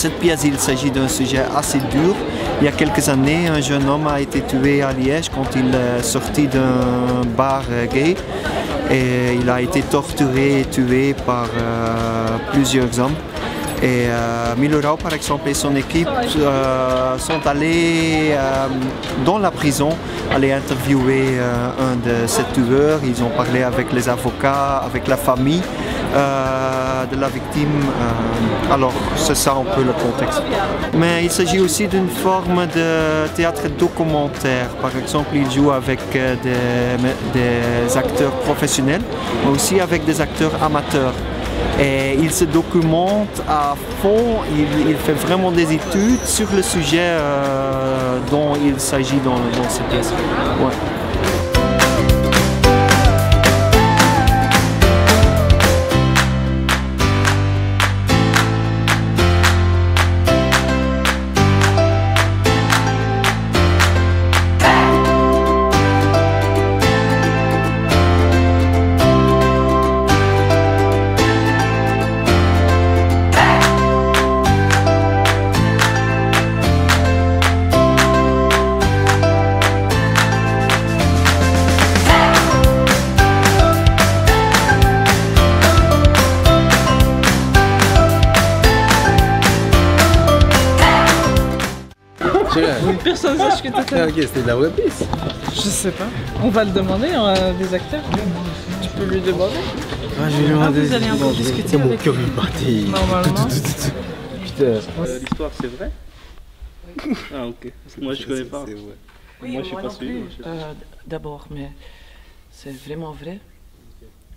cette pièce, il s'agit d'un sujet assez dur. Il y a quelques années, un jeune homme a été tué à Liège quand il est sorti d'un bar gay. Et il a été torturé et tué par plusieurs hommes. Et Milo Rau, par exemple, et son équipe sont allés dans la prison, aller interviewer un de ces tueurs. Ils ont parlé avec les avocats, avec la famille de la victime. Alors, c'est ça un peu le contexte. Mais il s'agit aussi d'une forme de théâtre documentaire. Par exemple, il joue avec des acteurs professionnels, mais aussi avec des acteurs amateurs. Et il se documente à fond, il fait vraiment des études sur le sujet dont il s'agit dans cette pièce. Ouais. Personne ne sache que t'as fait. Ok, c'était de la webpiece. Je sais pas. On va le demander des acteurs. Tu peux lui demander. Ah, je vais lui demander. Vous allez un peu discuter mon avec cœur est parti. Normalement. Putain. L'histoire, c'est vrai? Ah, ok. Parce que moi, je connais pas. Oui, moi, je suis moi pas non suivi. plus, d'abord, mais c'est vraiment vrai.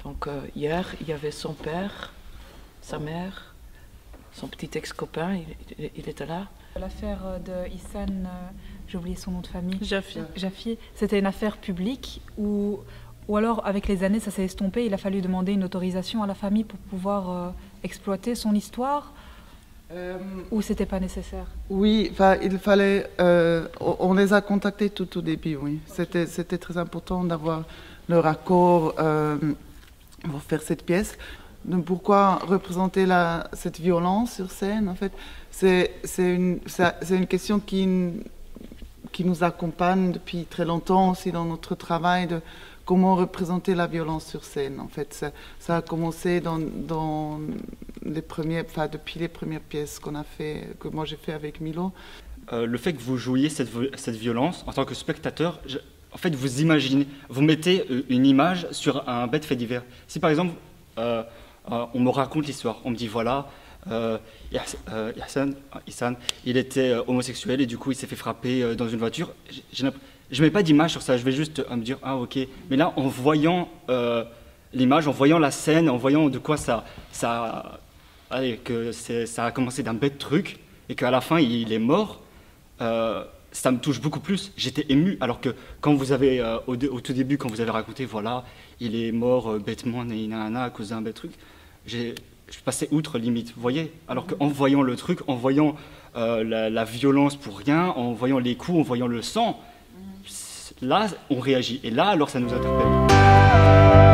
Donc hier, il y avait son père, sa mère, son petit ex-copain, il était là. L'affaire de Ihsan, j'ai oublié son nom de famille. Jaffi. C'était une affaire publique ou alors avec les années ça s'est estompé, il a fallu demander une autorisation à la famille pour pouvoir exploiter son histoire ou c'était pas nécessaire? Oui, il fallait. On les a contactés tout au début, oui. C'était très important d'avoir leur accord pour faire cette pièce. Donc pourquoi représenter cette violence sur scène? En fait, c'est une question qui nous accompagne depuis très longtemps aussi dans notre travail de comment représenter la violence sur scène. En fait, ça a commencé dans les premières, depuis les premières pièces que moi j'ai fait avec Milo. Le fait que vous jouiez cette violence en tant que spectateur, en fait, vous imaginez, vous mettez une image sur un bête fait divers. Si par exemple on me raconte l'histoire, on me dit voilà, Ihsan, il était homosexuel et du coup il s'est fait frapper dans une voiture. Je ne mets pas d'image sur ça, je vais juste me dire ah ok. Mais là en voyant l'image, en voyant la scène, en voyant de quoi ça a commencé d'un bête truc et qu'à la fin il est mort, ça me touche beaucoup plus. J'étais ému alors que quand vous avez au tout début quand vous avez raconté voilà il est mort bêtement à cause d'un bête truc, je passais outre limite, vous voyez. Alors qu'en voyant le truc, en voyant la violence pour rien, en voyant les coups, en voyant le sang, là on réagit. Et là alors ça nous interpelle.